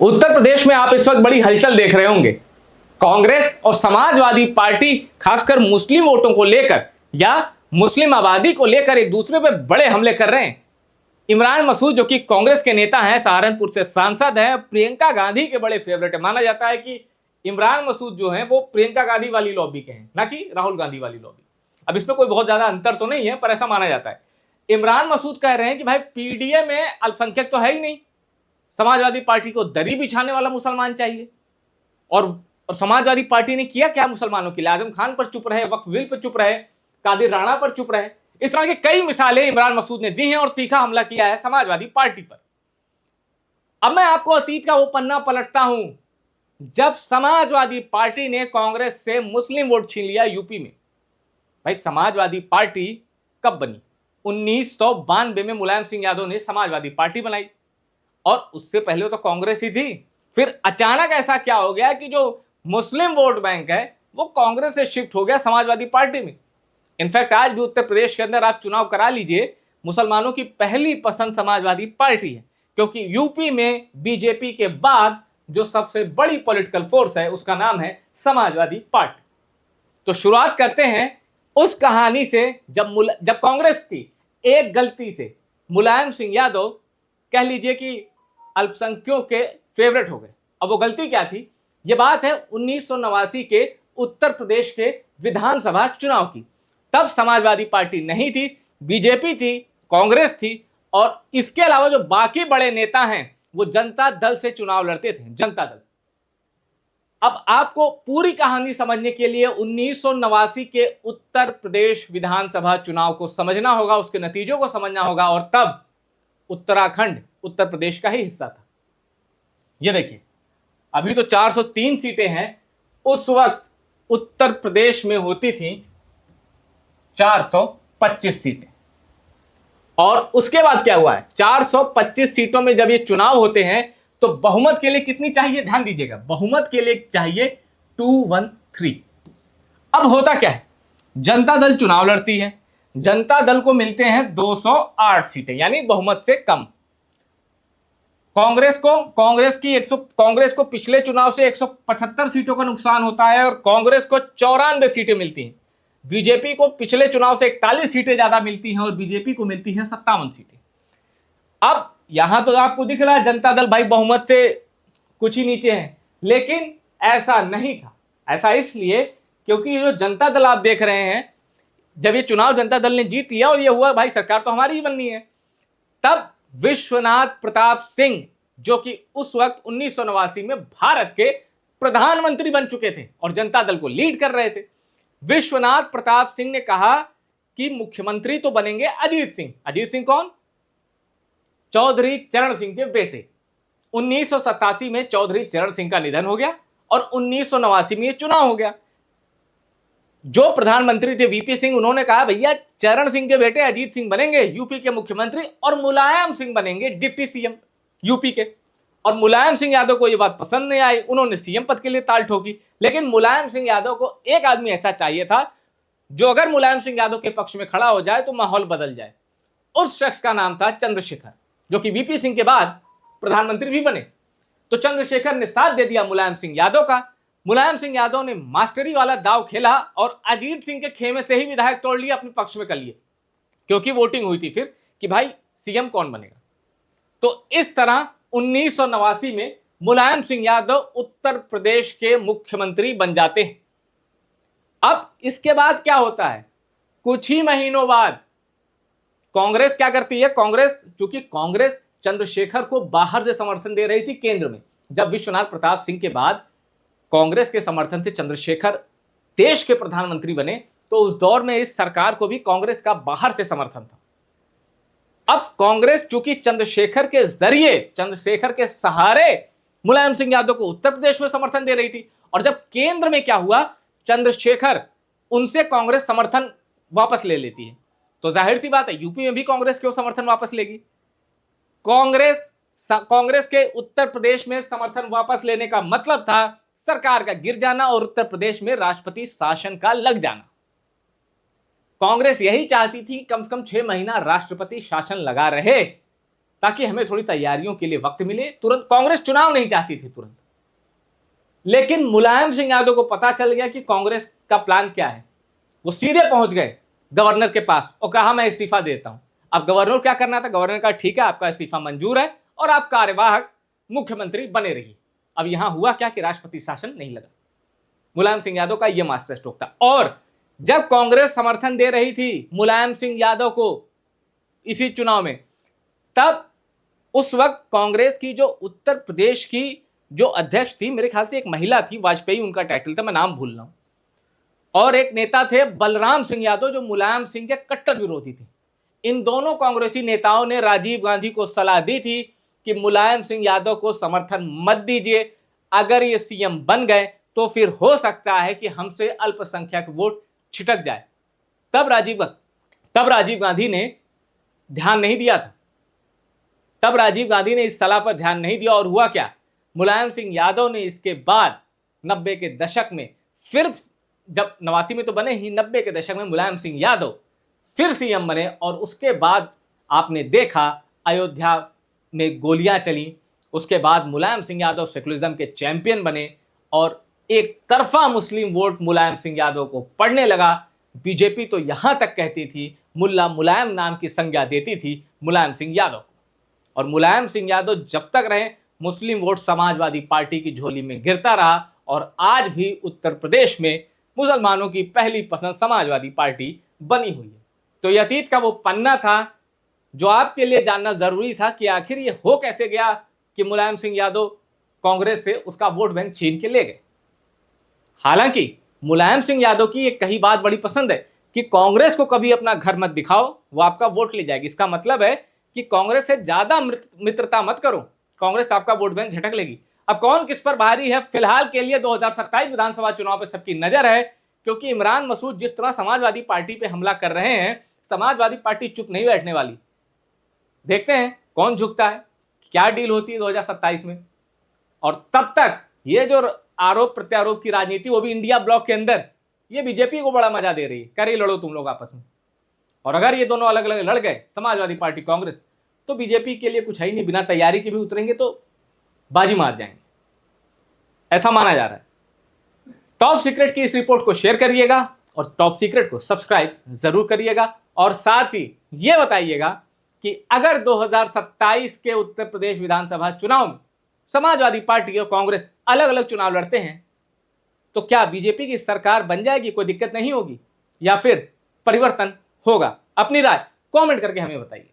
उत्तर प्रदेश में आप इस वक्त बड़ी हलचल देख रहे होंगे। कांग्रेस और समाजवादी पार्टी खासकर मुस्लिम वोटों को लेकर या मुस्लिम आबादी को लेकर एक दूसरे पर बड़े हमले कर रहे हैं। इमरान मसूद जो कि कांग्रेस के नेता हैं, सहारनपुर से सांसद हैं, प्रियंका गांधी के बड़े फेवरेट है। माना जाता है कि इमरान मसूद जो हैं वो प्रियंका गांधी वाली लॉबी के हैं, ना कि राहुल गांधी वाली लॉबी। अब इसमें कोई बहुत ज्यादा अंतर तो नहीं है, पर ऐसा माना जाता है। इमरान मसूद कह रहे हैं कि भाई पीडीए में अल्पसंख्यक तो है ही नहीं, समाजवादी पार्टी को दरी बिछाने वाला मुसलमान चाहिए। और समाजवादी पार्टी ने किया क्या मुसलमानों के लिए? आजम खान पर चुप रहे, वक्फ बिल पर चुप रहे, कादिर राणा पर चुप रहे। इस तरह की कई मिसालें इमरान मसूद ने दी हैं और तीखा हमला किया है समाजवादी पार्टी पर। अब मैं आपको अतीत का वो पन्ना पलटता हूं जब समाजवादी पार्टी ने कांग्रेस से मुस्लिम वोट छीन लिया यूपी में। भाई समाजवादी पार्टी कब बनी? 1992 में मुलायम सिंह यादव ने समाजवादी पार्टी बनाई और उससे पहले तो कांग्रेस ही थी। फिर अचानक ऐसा क्या हो गया कि जो मुस्लिम वोट बैंक है वो कांग्रेस से शिफ्ट हो गया समाजवादी पार्टी में। इनफैक्ट आज भी उत्तर प्रदेश के अंदर आप चुनाव करा लीजिए, मुसलमानों की पहली पसंद समाजवादी पार्टी है, क्योंकि यूपी में बीजेपी के बाद जो सबसे बड़ी पॉलिटिकल फोर्स है उसका नाम है समाजवादी पार्टी। तो शुरुआत करते हैं उस कहानी से जब कांग्रेस की एक गलती से मुलायम सिंह यादव कह लीजिए कि अल्पसंख्यकों के फेवरेट हो गए। अब वो गलती क्या थी? ये बात है 1989 के उत्तर प्रदेश के विधानसभा चुनाव की। तब समाजवादी पार्टी नहीं थी, बीजेपी थी, कांग्रेस थी और इसके अलावा जो बाकी बड़े नेता हैं वो जनता दल से चुनाव लड़ते थे, जनता दल। अब आपको पूरी कहानी समझने के लिए 1989 के उत्तर प्रदेश विधानसभा चुनाव को समझना होगा, उसके नतीजों को समझना होगा। और तब उत्तराखंड उत्तर प्रदेश का ही हिस्सा था। यह देखिए, अभी तो 403 सीटें हैं, उस वक्त उत्तर प्रदेश में होती थी 425 सीटें। और उसके बाद क्या हुआ है? 425 सीटों में जब ये चुनाव होते हैं तो बहुमत के लिए कितनी चाहिए? ध्यान दीजिएगा, बहुमत के लिए चाहिए 213। अब होता क्या है? जनता दल चुनाव लड़ती है, जनता दल को मिलते हैं 208 सीटें, यानी बहुमत से कम। कांग्रेस को पिछले चुनाव से 175 सीटों का नुकसान होता है और कांग्रेस को 94 सीटें मिलती हैं। बीजेपी को पिछले चुनाव से 41 सीटें ज्यादा मिलती हैं और बीजेपी को मिलती हैं 57 सीटें। अब यहां तो आपको दिख रहा है जनता दल भाई बहुमत से कुछ ही नीचे है, लेकिन ऐसा नहीं था। ऐसा इसलिए क्योंकि ये जो जनता दल आप देख रहे हैं, जब ये चुनाव जनता दल ने जीत लिया और ये हुआ भाई सरकार तो हमारी ही बननी है, तब विश्वनाथ प्रताप सिंह जो कि उस वक्त 1989 में भारत के प्रधानमंत्री बन चुके थे और जनता दल को लीड कर रहे थे, विश्वनाथ प्रताप सिंह ने कहा कि मुख्यमंत्री तो बनेंगे अजीत सिंह। अजीत सिंह कौन? चौधरी चरण सिंह के बेटे। 1987 में चौधरी चरण सिंह का निधन हो गया और 1989 में यह चुनाव हो गया। जो प्रधानमंत्री थे वीपी सिंह, उन्होंने कहा भैया चरण सिंह के बेटे अजीत सिंह बनेंगे यूपी के मुख्यमंत्री और मुलायम सिंह बनेंगे डिप्टी सीएम यूपी के। और मुलायम सिंह यादव को यह बात पसंद नहीं आई, उन्होंने सीएम पद के लिए ताल ठोकी। लेकिन मुलायम सिंह यादव को एक आदमी ऐसा चाहिए था जो अगर मुलायम सिंह यादव के पक्ष में खड़ा हो जाए तो माहौल बदल जाए। उस शख्स का नाम था चंद्रशेखर, जो कि वीपी सिंह के बाद प्रधानमंत्री भी बने। तो चंद्रशेखर ने साथ दे दिया मुलायम सिंह यादव का। मुलायम सिंह यादव ने मास्टरी वाला दाव खेला और अजीत सिंह के खेमे से ही विधायक तोड़ लिए, अपने पक्ष में कर लिए, क्योंकि वोटिंग हुई थी फिर कि भाई सीएम कौन बनेगा। तो इस तरह 1989 में मुलायम सिंह यादव उत्तर प्रदेश के मुख्यमंत्री बन जाते हैं। अब इसके बाद क्या होता है? कुछ ही महीनों बाद कांग्रेस क्या करती है? चूंकि कांग्रेस चंद्रशेखर को बाहर से समर्थन दे रही थी केंद्र में, जब विश्वनाथ प्रताप सिंह के बाद कांग्रेस के समर्थन से चंद्रशेखर देश के प्रधानमंत्री बने, तो उस दौर में इस सरकार को भी कांग्रेस का बाहर से समर्थन था। अब कांग्रेस चूंकि चंद्रशेखर के जरिए, चंद्रशेखर के सहारे मुलायम सिंह यादव को उत्तर प्रदेश में समर्थन दे रही थी, और जब केंद्र में क्या हुआ, चंद्रशेखर उनसे कांग्रेस समर्थन वापस ले लेती है, तो जाहिर सी बात है यूपी में भी कांग्रेस क्यों समर्थन वापस लेगी। कांग्रेस के उत्तर प्रदेश में समर्थन वापस लेने का मतलब था सरकार का गिर जाना और उत्तर प्रदेश में राष्ट्रपति शासन का लग जाना। कांग्रेस यही चाहती थी कम से कम 6 महीना राष्ट्रपति शासन लगा रहे, ताकि हमें थोड़ी तैयारियों के लिए वक्त मिले। तुरंत कांग्रेस चुनाव नहीं चाहती थी तुरंत, लेकिन मुलायम सिंह यादव को पता चल गया कि कांग्रेस का प्लान क्या है। वो सीधे पहुंच गए गवर्नर के पास और कहा मैं इस्तीफा देता हूं। अब गवर्नर क्या करना था, गवर्नर का ठीक है आपका इस्तीफा मंजूर है और आप कार्यवाहक मुख्यमंत्री बने रहिए। अब यहां हुआ क्या कि राष्ट्रपति शासन नहीं लगा। मुलायम सिंह यादव का यह मास्टर स्ट्रोक था। और जब कांग्रेस समर्थन दे रही थी मुलायम सिंह यादव को इसी चुनाव में, तब उस वक्त कांग्रेस की जो उत्तर प्रदेश की जो अध्यक्ष थी, मेरे ख्याल से एक महिला थी, वाजपेयी उनका टाइटल था, मैं नाम भूल रहा हूं, और एक नेता थे बलराम सिंह यादव जो मुलायम सिंह के कट्टर विरोधी थे। इन दोनों कांग्रेसी नेताओं ने राजीव गांधी को सलाह दी थी कि मुलायम सिंह यादव को समर्थन मत दीजिए, अगर ये सीएम बन गए तो फिर हो सकता है कि हमसे अल्पसंख्यक वोट छिटक जाए। तब राजीव गांधी ने ध्यान नहीं दिया था, तब राजीव गांधी ने इस सलाह पर ध्यान नहीं दिया। और हुआ क्या, मुलायम सिंह यादव ने इसके बाद 90 के दशक में फिर, जब 89 में तो बने ही, 90 के दशक में मुलायम सिंह यादव फिर सीएम बने। और उसके बाद आपने देखा अयोध्या में गोलियां चली, उसके बाद मुलायम सिंह यादव सेकुलरिज्म के चैंपियन बने और एक तरफा मुस्लिम वोट मुलायम सिंह यादव को पड़ने लगा। बीजेपी तो यहां तक कहती थी, मुल्ला मुलायम नाम की संज्ञा देती थी मुलायम सिंह यादव को। और मुलायम सिंह यादव जब तक रहे, मुस्लिम वोट समाजवादी पार्टी की झोली में गिरता रहा। और आज भी उत्तर प्रदेश में मुसलमानों की पहली पसंद समाजवादी पार्टी बनी हुई है। तो ये अतीत का वो पन्ना था जो आपके लिए जानना जरूरी था कि आखिर ये हो कैसे गया कि मुलायम सिंह यादव कांग्रेस से उसका वोट बैंक छीन के ले गए। हालांकि मुलायम सिंह यादव की एक कही बात बड़ी पसंद है कि कांग्रेस को कभी अपना घर मत दिखाओ, वो आपका वोट ले जाएगी। इसका मतलब है कि कांग्रेस से ज्यादा मित्रता मत करो, कांग्रेस आपका वोट बैंक झटक लेगी। अब कौन किस पर भारी है, फिलहाल के लिए 2027 विधानसभा चुनाव पर सबकी नजर है, क्योंकि इमरान मसूद जिस तरह समाजवादी पार्टी पे हमला कर रहे हैं, समाजवादी पार्टी चुप नहीं बैठने वाली। देखते हैं कौन झुकता है, क्या डील होती है 2027 में। और तब तक ये जो आरोप प्रत्यारोप की राजनीति, वो भी इंडिया ब्लॉक के अंदर, ये बीजेपी को बड़ा मजा दे रही है। कर ही लड़ो तुम लोग आपस में। और अगर ये दोनों अलग अलग लड़ गए, समाजवादी पार्टी कांग्रेस, तो बीजेपी के लिए कुछ है ही नहीं, बिना तैयारी के भी उतरेंगे तो बाजी मार जाएंगे, ऐसा माना जा रहा है। टॉप सीक्रेट की इस रिपोर्ट को शेयर करिएगा और टॉप सीक्रेट को सब्सक्राइब जरूर करिएगा। और साथ ही यह बताइएगा कि अगर 2027 के उत्तर प्रदेश विधानसभा चुनाव में समाजवादी पार्टी और कांग्रेस अलग अलग चुनाव लड़ते हैं, तो क्या बीजेपी की सरकार बन जाएगी, कोई दिक्कत नहीं होगी, या फिर परिवर्तन होगा? अपनी राय कमेंट करके हमें बताइए।